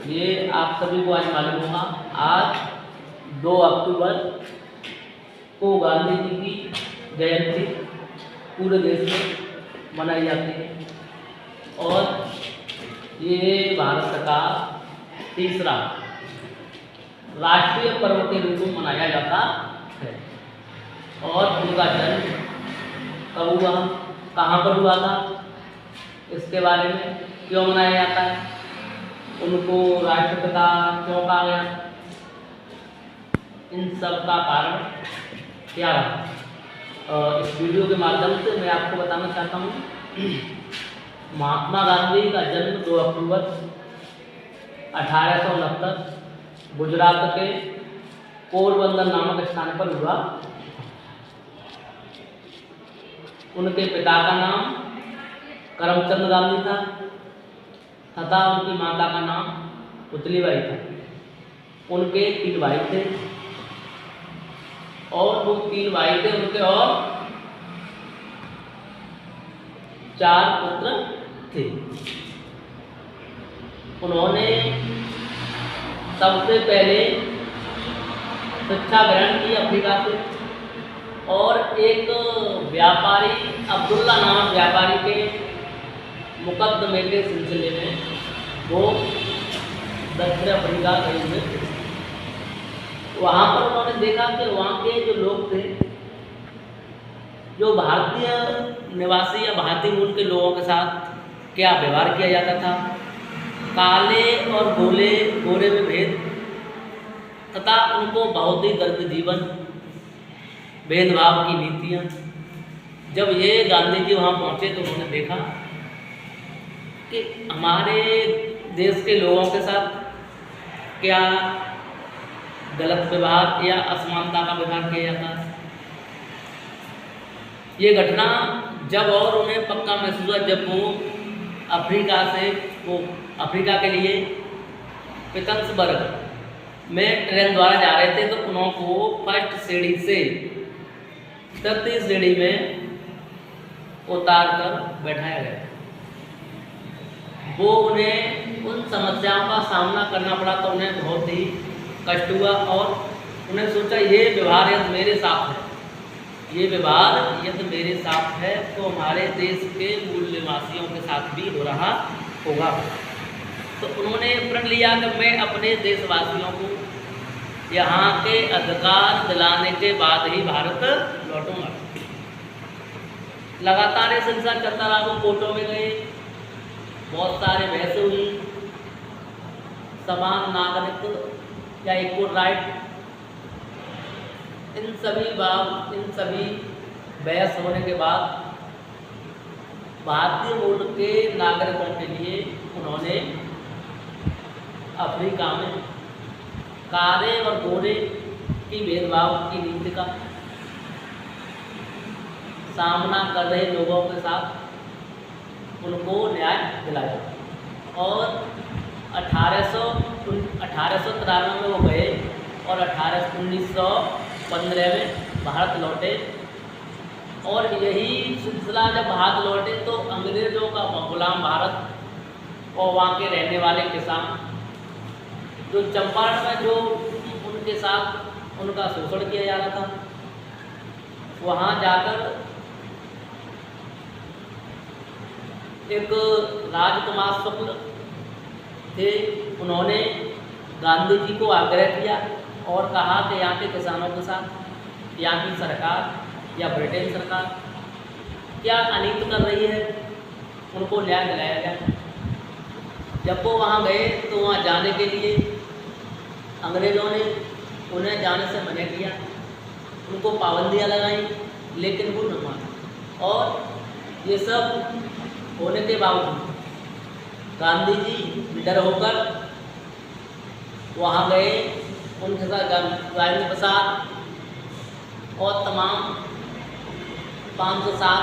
ये आप सभी को आज मालूम होगा, आज 2 अक्टूबर को गांधी जी की जयंती पूरे देश में मनाई जाती है और ये भारत का तीसरा राष्ट्रीय पर्व के रूप में मनाया जाता है। और उनका जन्म कब हुआ, कहाँ पर हुआ था, इसके बारे में क्यों मनाया जाता है, उनको राष्ट्रपिता क्यों कहा गया, इन सब का कारण क्या है, इस वीडियो के माध्यम से मैं आपको बताना चाहता हूँ। महात्मा गांधी का जन्म 2 अक्टूबर 1869 गुजरात के पोरबंदर नामक स्थान पर हुआ। उनके पिता का नाम करमचंद गांधी था तथा उनकी माता का नाम पुतलीबाई था। उनके 3 भाई थे और वो 3 भाई थे उनके और 4 पुत्र थे। उन्होंने सबसे पहले शिक्षा ग्रहण की अफ्रीका से और एक व्यापारी अब्दुल्ला नामक व्यापारी के मुकदमे के सिलसिले में वो दक्षिण अफ्रीका गए हुए थे। वहाँ पर उन्होंने देखा कि वहाँ के जो लोग थे, जो भारतीय निवासी या भारतीय मूल के लोगों के साथ क्या व्यवहार किया जाता था, काले और गोरे में भेद तथा उनको बहुत ही दर्द जीवन, भेदभाव की नीतियाँ। जब ये गांधी जी वहाँ पहुँचे तो उन्होंने देखा कि हमारे देश के लोगों के साथ क्या गलत व्यवहार या असमानता का व्यवहार किया जाता है। ये घटना जब और उन्हें पक्का महसूस हुआ जब वो अफ्रीका के लिए पिटर्सबर्ग में ट्रेन द्वारा जा रहे थे, तो उनको फर्स्ट सीढ़ी से 33 सीढ़ी में उतार कर बैठाया गया। वो उन्हें उन समस्याओं का सामना करना पड़ा तो उन्हें बहुत ही कष्ट हुआ और उन्हें सोचा ये व्यवहार यदि मेरे साथ है, ये व्यवहार यदि मेरे साथ है तो हमारे देश के मूल निवासियों के साथ भी हो रहा होगा। तो उन्होंने प्रण लिया कि मैं अपने देशवासियों को यहाँ के अधिकार दिलाने के बाद ही भारत लौटूंगा। लगातार ये सिलसिला चलता रहा। वो कोर्टों में गए, बहुत सारे बहस हुई, समान नागरिक या इक्वल राइट, इन सभी बहस होने के बाद भारतीय मूल के नागरिकों के लिए उन्होंने अफ्रीका में काले और गोरे की भेदभाव की नीति का सामना कर रहे लोगों के साथ उनको न्याय दिलाया और 1893 में वो गए और 1915 में भारत लौटे। और यही सिलसिला जब भारत लौटे तो अंग्रेज़ों का गुलाम भारत और वहाँ के रहने वाले किसान जो चंपारण में जो उनके साथ उनका शोषण किया जा रहा था, वहाँ जाकर एक राजकुमार शुक्ल थे, उन्होंने गांधी जी को आग्रह किया और कहा कि यहाँ के किसानों के साथ यहाँ की सरकार या ब्रिटेन सरकार क्या अनित कर रही है, उनको न्याय दिलाया गया। जब वो वहाँ गए तो वहाँ जाने के लिए अंग्रेज़ों ने उन्हें जाने से मना किया, उनको पाबंदियाँ लगाई, लेकिन वो न माना। और ये सब होने के बावजूद गांधी जी निडर होकर वहाँ गए। उनके साथ राजेंद्र प्रसाद और तमाम 507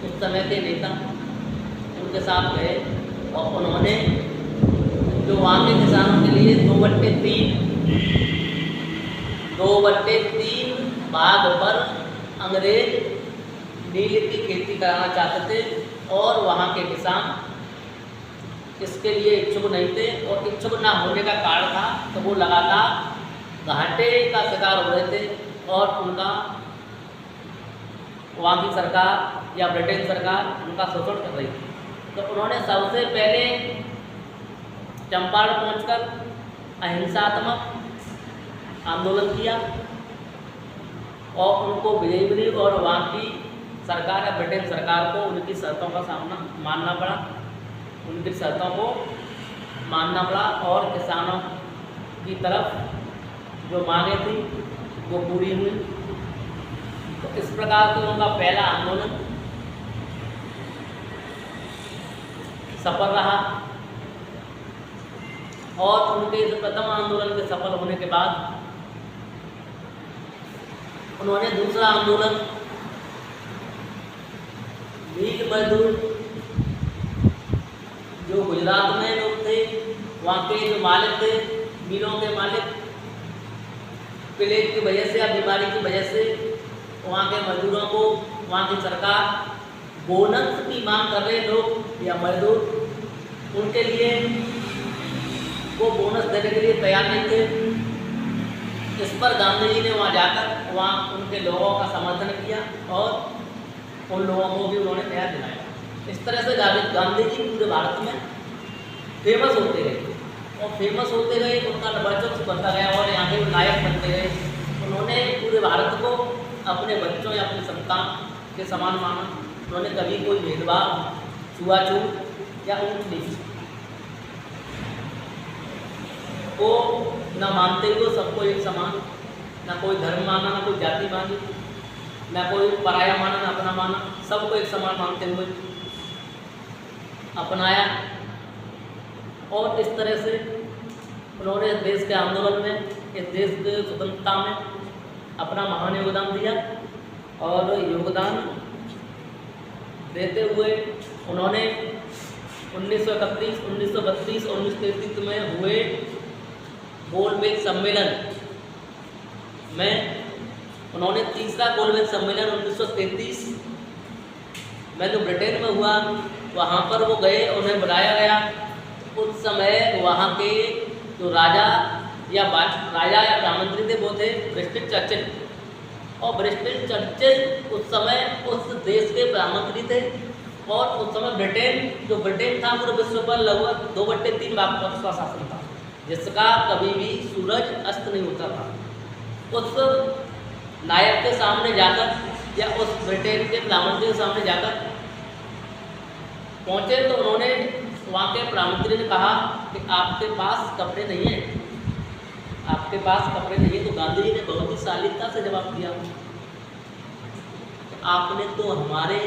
उस समय के नेता उनके साथ गए और उन्होंने जो वहाँ के किसानों के लिए 2/3 भाग पर अंग्रेज नील की खेती कराना चाहते थे और वहाँ के किसान इसके लिए इच्छुक नहीं थे, और इच्छुक ना होने का कारण था तो वो लगातार घाटे का शिकार हो रहे थे और उनका वहाँ की सरकार या ब्रिटेन सरकार उनका शोषण कर रही थी। तो उन्होंने सबसे पहले चंपारण पहुंचकर अहिंसात्मक आंदोलन किया और उनको विजयी मिली, और वहाँ की सरकार या ब्रिटेन सरकार को उनकी शर्तों का सामना मानना पड़ा, उनकी शर्तों को मानना पड़ा, और किसानों की तरफ जो मांगे थी वो पूरी हुई। तो इस प्रकार से उनका पहला आंदोलन सफल रहा, और उनके इस प्रथम आंदोलन के सफल होने के बाद उन्होंने दूसरा आंदोलन मील मजदूर जो गुजरात में लोग थे, वहाँ के जो मालिक थे, मिलों के मालिक, प्लेग की वजह से या बीमारी की वजह से वहाँ के मजदूरों को वहाँ की सरकार बोनस की मांग कर रहे लोग या मजदूर, उनके लिए वो बोनस देने के लिए तैयार नहीं थे। इस पर गांधी जी ने वहाँ जाकर वहाँ उनके लोगों का समर्थन किया और उन लोगों को भी उन्होंने न्याय दिलाया। इस तरह से गांधी जी पूरे भारत में फेमस होते गए, और फेमस होते गए, उनका वर्चस्व बढ़ता गया और यहाँ के नायक बनते गए। उन्होंने पूरे भारत को अपने बच्चों या अपनी संतान के समान माना। उन्होंने कभी कोई भेदभाव, छुआछूत या ऊंच नीच को न मानते हुए सबको एक समान, ना कोई धर्म माना, ना कोई जाति मानी, ना कोई पराया माना, ना अपना माना, सबको एक समान मानते हुए अपनाया। और इस तरह से उन्होंने देश के आंदोलन में, इस देश के स्वतंत्रता में अपना महान योगदान दिया, और योगदान देते हुए उन्होंने 1931, 1932 और 1933 में हुए गोलमेज सम्मेलन में, उन्होंने तीसरा गोलमेज सम्मेलन 1933 में जो ब्रिटेन में हुआ, वहाँ पर वो गए, उन्हें बुलाया गया। उस समय वहाँ के जो राजा या प्रधानमंत्री थे वो थे ब्रिस्टन चर्चिल, और ब्रिस्टन चर्चिल उस समय उस देश के प्रधानमंत्री थे। और उस समय ब्रिटेन था पूरे विश्व पर लगभग 2/3 भाग का उसका शासन था, जिसका कभी भी सूरज अस्त नहीं होता था। उस नायक के सामने जाकर या उस ब्रिटेन के प्रधानमंत्री के सामने जाकर पहुँचे तो उन्होंने, वहाँ के प्रधानमंत्री ने कहा कि आपके पास कपड़े नहीं हैं, आपके पास कपड़े नहीं है। तो गांधी जी ने बहुत ही शालीनता से जवाब दिया, आपने तो हमारे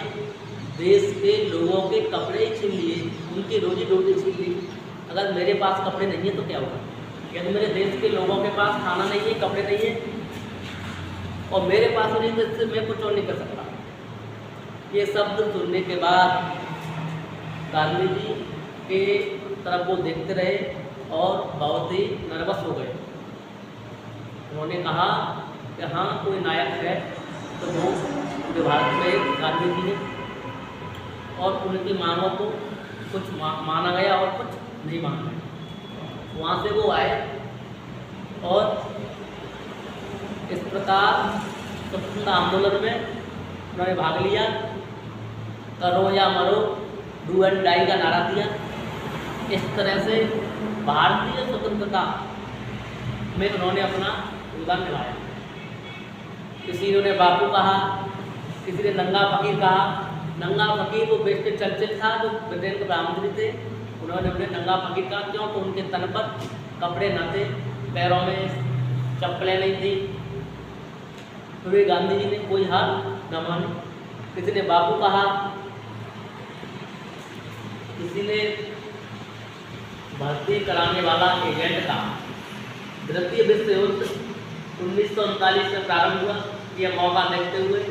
देश के लोगों के कपड़े छीन लिए, उनकी रोजी रोटी छीन ली। अगर मेरे पास कपड़े नहीं है तो क्या होगा? यदि मेरे देश के लोगों के पास खाना नहीं है, कपड़े नहीं है, और मेरे पास नहीं तो इससे मैं कुछ और नहीं कर सकता। ये शब्द सुनने के बाद गांधी जी के तरफ वो देखते रहे और बहुत ही नर्वस हो गए। उन्होंने कहा कि हाँ, कोई नायक है तो वो पूरे भारत में गांधी जी है, और उनकी मांगों को कुछ माना गया और कुछ नहीं माना गया। वहाँ से वो आए और इस प्रकार स्वतंत्रता आंदोलन में उन्होंने भाग लिया। करो या मरो, डू एंड डाई का नारा दिया। इस तरह से भारतीय स्वतंत्रता में उन्होंने अपना योगदान निभाया। किसी ने बापू कहा, किसी ने नंगा फकीर कहा। नंगा फकीर वो ब्रिस्टन चर्चिल था जो ब्रिटेन के प्रधानमंत्री थे, उन्होंने उन्हें नंगा फकीर कहा। क्यों? तो उनके तन पर कपड़े न थे, पैरों में चप्पलें नहीं थी। फिर गांधी जी ने कोई हार न मानी। किसी ने बापू कहा, किसी ने भर्ती कराने वाला एजेंट कहा। द्वितीय विश्व युद्ध 1939 में प्रारंभ हुआ। यह मौका देखते हुए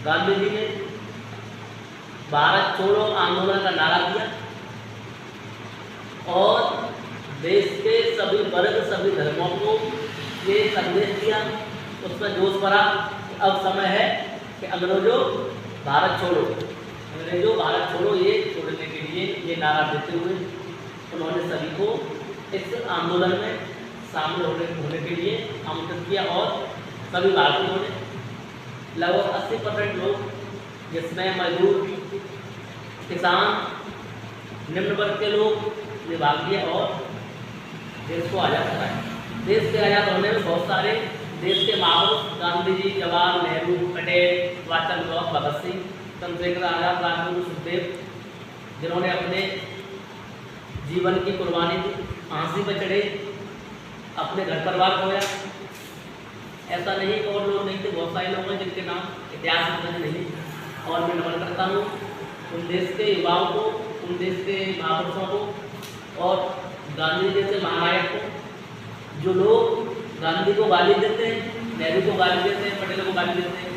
गांधी जी ने भारत छोड़ो आंदोलन का नारा दिया और देश के सभी वर्ग, सभी धर्मों को ये संदेश दिया। उसमें जोश भरा कि अब समय है कि अंग्रेजों भारत छोड़ो, अंग्रेजों भारत छोड़ो, ये छोड़ने के लिए कीजिए, ये नारा देते हुए उन्होंने सभी को इस आंदोलन में शामिल होने के लिए आमंत्रित किया और सभी भारतीयों ने लगभग 80% लोग, जिसमें मजदूर, किसान, निम्न वर्ग के लोग ने भाग लिया और देश को आज़ाद कराया। देश के आज़ाद होने में बहुत सारे देश के महापुरुष गांधी जी, जवाहरलाल नेहरू, पटेल, सुभाष चंद्र बोस, भगत सिंह, चंद्रशेखर आज़ाद, राजगुरु सुखदेव, जिन्होंने अपने जीवन की कुर्बानी दी, फांसी पर चढ़े, अपने घर परिवार खोया। ऐसा नहीं कि और लोग नहीं थे, बहुत सारे लोग हैं जिनके नाम इतिहास में मुझे नहीं, और मैं नमन करता हूँ उन देश के युवाओं को, उन देश के महापुरुषों को और गांधी जैसे महानायक को। जो लोग गांधी को गाली देते हैं, नेहरू को गाली देते हैं, पटेल को गाली देते हैं,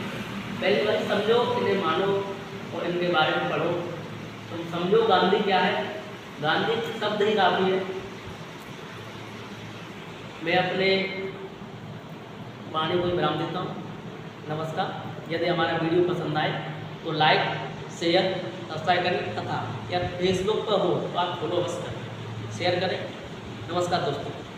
पहली बात समझो, इन्हें मानो और इनके बारे में पढ़ो, तुम समझो गांधी क्या है। गांधी शब्द ही काफ़ी है। मैं अपने वाणी को विराम देता हूँ। नमस्कार। यदि हमारा वीडियो पसंद आए तो लाइक, शेयर, सब्सक्राइब करें तथा या फेसबुक पर हो तो आप फॉलो अवश्य करें, शेयर करें। नमस्कार दोस्तों।